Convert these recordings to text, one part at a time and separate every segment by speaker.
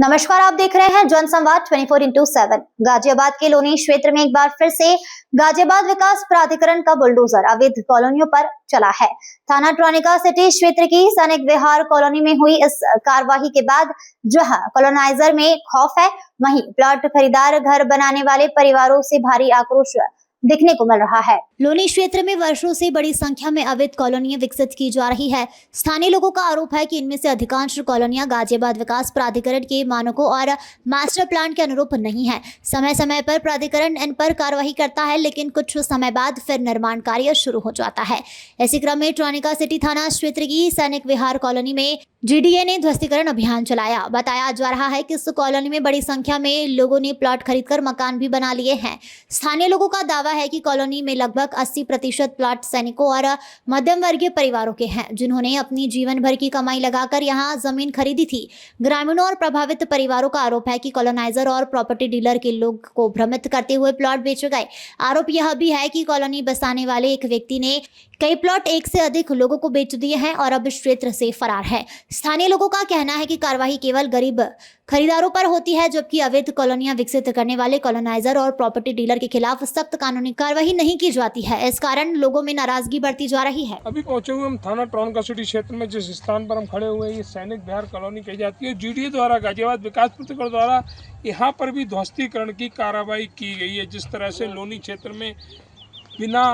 Speaker 1: नमस्कार, आप देख रहे हैं जनसंवाद 24x7। गाजियाबाद के लोनी क्षेत्र में एक बार फिर से गाजियाबाद विकास प्राधिकरण का बुलडोजर अवैध कॉलोनियों पर चला है। थाना ट्रॉनिका सिटी क्षेत्र की सैनिक विहार कॉलोनी में हुई इस कार्यवाही के बाद जहां कॉलोनाइजर में खौफ है, वहीं प्लॉट खरीदार घर बनाने वाले परिवारों से भारी आक्रोश दिखने को मिल रहा है। लोनी क्षेत्र में वर्षों से बड़ी संख्या में अवैध कॉलोनियां विकसित की जा रही है। स्थानीय लोगों का आरोप है कि इनमें से अधिकांश कॉलोनियां गाजियाबाद विकास प्राधिकरण के मानकों और मास्टर प्लान के अनुरूप नहीं है। समय समय पर प्राधिकरण इन पर कार्रवाई करता है, लेकिन कुछ समय बाद फिर निर्माण कार्य शुरू हो जाता है। इसी क्रम में ट्रॉनिका सिटी थाना क्षेत्र की सैनिक विहार कॉलोनी में जीडीए ने ध्वस्तीकरण अभियान चलाया। बताया जा रहा है कि इस कॉलोनी में बड़ी संख्या में लोगों ने प्लॉट खरीदकर मकान भी बना लिए हैं। स्थानीय लोगों का दावा है कि कॉलोनी में लगभग 80% प्लॉट सैनिकों और मध्यम वर्गीय परिवारों के हैं, जिन्होंने अपनी जीवन भर की कमाई लगाकर यहां जमीन खरीदी थी। ग्रामीणों और प्रभावित परिवारों का आरोप है कि कॉलोनाइजर और प्रॉपर्टी डीलर के लोग को भ्रमित करते हुए प्लॉट बेचे गए। आरोप यह भी है कि कॉलोनी बसाने वाले एक व्यक्ति ने कई प्लॉट एक से अधिक लोगों को बेच दिए हैं और अब इस क्षेत्र से फरार है। स्थानीय लोगों का कहना है कि कार्रवाई केवल गरीब खरीदारों पर होती है, जबकि अवैध कॉलोनियां विकसित करने वाले कॉलोनाइजर और प्रॉपर्टी डीलर के खिलाफ सख्त कानूनी कार्रवाई नहीं की जाती है। इस कारण लोगों में नाराजगी बढ़ती जा रही है।
Speaker 2: अभी पहुंचे हुए हम थाना ट्रॉनिका सिटी क्षेत्र में, जिस स्थान पर हम खड़े हुए हैं, ये सैनिक विहार कॉलोनी कही जाती है। जीडीए द्वारा, गाजियाबाद विकास प्राधिकरण द्वारा यहाँ पर भी ध्वस्तीकरण की कार्रवाई की गई है। जिस तरह से लोनी क्षेत्र में बिना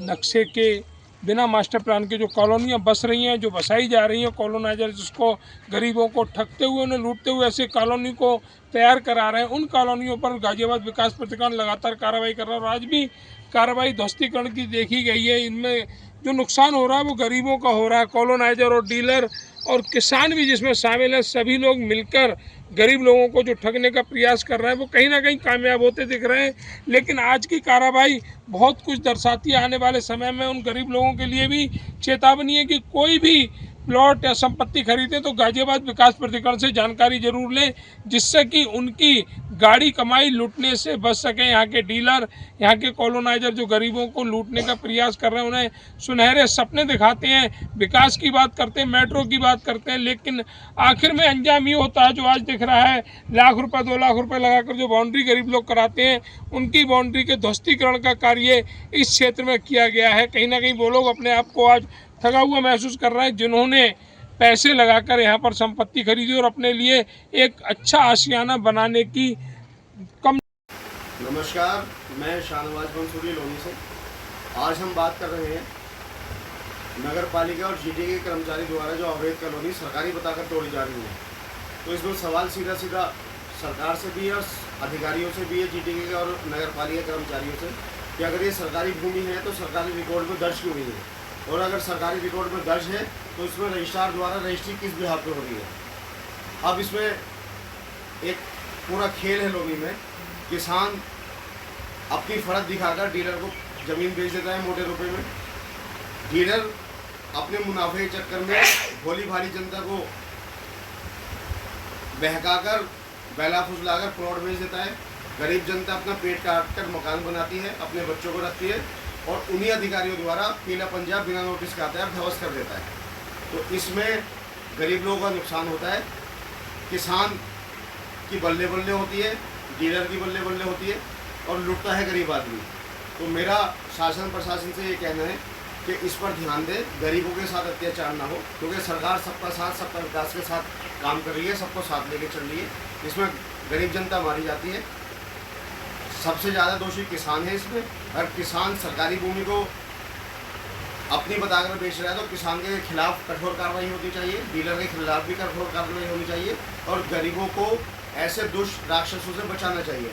Speaker 2: नक्शे के, बिना मास्टर प्लान के जो कॉलोनियाँ बस रही हैं, जो बसाई जा रही हैं, कॉलोनाइजर जिसको गरीबों को ठगते हुए, उन्हें लूटते हुए ऐसे कॉलोनी को तैयार करा रहे हैं, उन कॉलोनियों पर गाजियाबाद विकास प्राधिकरण लगातार कार्रवाई कर रहा है। और आज भी कार्रवाई ध्वस्तीकरण की देखी गई है। इनमें जो नुकसान हो रहा है वो गरीबों का हो रहा है। कॉलोनाइजर और डीलर और किसान भी जिसमें शामिल है, सभी लोग मिलकर गरीब लोगों को जो ठगने का प्रयास कर रहे हैं वो कहीं ना कहीं कामयाब होते दिख रहे हैं। लेकिन आज की कार्रवाई बहुत कुछ दर्शाती है। आने वाले समय में उन गरीब लोगों के लिए भी चेतावनी है कि कोई भी प्लॉट या संपत्ति खरीदे तो गाजियाबाद विकास प्राधिकरण से जानकारी जरूर लें, जिससे कि उनकी गाड़ी कमाई लूटने से बच सके। यहाँ के डीलर, यहाँ के कॉलोनाइजर जो गरीबों को लूटने का प्रयास कर रहे हैं, उन्हें सुनहरे सपने दिखाते हैं, विकास की बात करते हैं, मेट्रो की बात करते हैं, लेकिन आखिर में अंजाम ये होता है जो आज दिख रहा है। लाख रुपये 2 लाख रुपये लगाकर जो बाउंड्री गरीब लोग कराते हैं, उनकी बाउंड्री के ध्वस्तीकरण का कार्य इस क्षेत्र में किया गया है। कहीं ना कहीं वो लोग अपने आप को आज ठगा हुआ महसूस कर रहे हैं, जिन्होंने पैसे लगाकर यहाँ पर संपत्ति खरीदी और अपने लिए एक अच्छा आशियाना बनाने की कम।
Speaker 3: नमस्कार, मैं शाहनवाज मंसूरी लोनी से। आज हम बात कर रहे हैं नगर पालिका और जीडीए के कर्मचारी द्वारा जो अवैध कॉलोनी सरकारी बताकर तोड़ी जा रही है। तो इसमें सवाल सीधा सीधा सरकार से भी है और अधिकारियों से भी है, जीडीए के और नगर पालिका कर्मचारियों से, कि अगर ये सरकारी भूमि है तो सरकारी रिकॉर्ड में दर्ज क्यों नहीं है, और अगर सरकारी रिकॉर्ड में दर्ज है तो इसमें रजिस्ट्रार द्वारा रजिस्ट्री किस बिहार पर हो रही है। अब इसमें एक पूरा खेल है लोनी में। किसान अपनी फर्ज दिखाकर डीलर को ज़मीन बेच देता है मोटे रुपए में। डीलर अपने मुनाफे के चक्कर में भोली भाली जनता को बहकाकर, बैला फुसलाकर प्लॉट बेच देता है। गरीब जनता अपना पेट काट कर मकान बनाती है, अपने बच्चों को रखती है, और उन्हीं अधिकारियों द्वारा पीला पंजा बिना नोटिस का आता है, ध्वस्त कर देता है। तो इसमें गरीब लोगों का नुकसान होता है। किसान की बल्ले बल्ले होती है, डीलर की बल्ले बल्ले होती है, और लुटता है गरीब आदमी। तो मेरा शासन प्रशासन से ये कहना है कि इस पर ध्यान दें, गरीबों के साथ अत्याचार ना हो, क्योंकि सरकार सबका साथ, सबका विकास के साथ काम कर रही है, सबको साथ लेके चल रही है। इसमें गरीब जनता मारी जाती है। सबसे ज़्यादा दोषी किसान है इसमें। अगर किसान सरकारी भूमि को अपनी बताकर बेच रहा है तो किसान के खिलाफ कठोर कार्रवाई होनी चाहिए, डीलर के खिलाफ भी कठोर कार्रवाई होनी चाहिए, और गरीबों को ऐसे दुष्ट राक्षसों से बचाना चाहिए।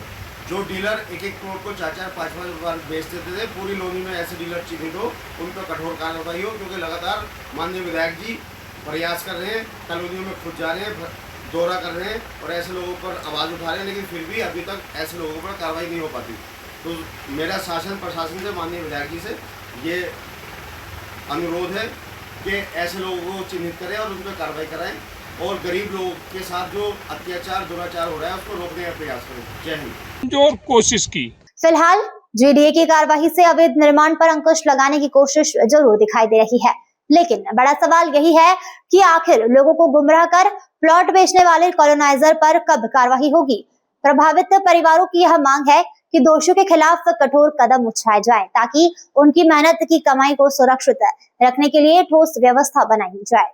Speaker 3: जो डीलर एक एक करोड़ को 4-4, 5-5 बार बेच देते थे, पूरी लोनी में ऐसे डीलर चिन्हित हो, उन पर कठोर कार्रवाई हो, क्योंकि लगातार माननीय विधायक जी प्रयास कर रहे हैं, कॉलोनियों में खुद जा रहे हैं, दौरा कर रहे हैं और ऐसे लोगों पर आवाज़ उठा रहे हैं, लेकिन फिर भी अभी तक ऐसे लोगों पर कार्रवाई नहीं हो पाती। तो मेरा शासन प्रशासन से, माननीय विधायक जी से ये अनुरोध है कि ऐसे लोगों को चिन्हित करें और उन पर कार्रवाई कराएं और गरीब लोगों के साथ जो अत्याचार दुराचार हो रहा है उसको रोकने का प्रयास करें। जय हिंद।
Speaker 2: जो और कोशिश की।
Speaker 1: फिलहाल जीडीए की कार्यवाही से अवैध निर्माण पर अंकुश लगाने की कोशिश जरूर दिखाई दे रही है, लेकिन बड़ा सवाल यही है कि आखिर लोगों को गुमराह कर प्लॉट बेचने वाले कॉलोनाइजर पर कब कार्रवाई होगी। प्रभावित परिवारों की यह मांग है कि दोषियों के खिलाफ कठोर कदम उठाए जाएं ताकि उनकी मेहनत की कमाई को सुरक्षित रखने के लिए ठोस व्यवस्था बनाई जाए।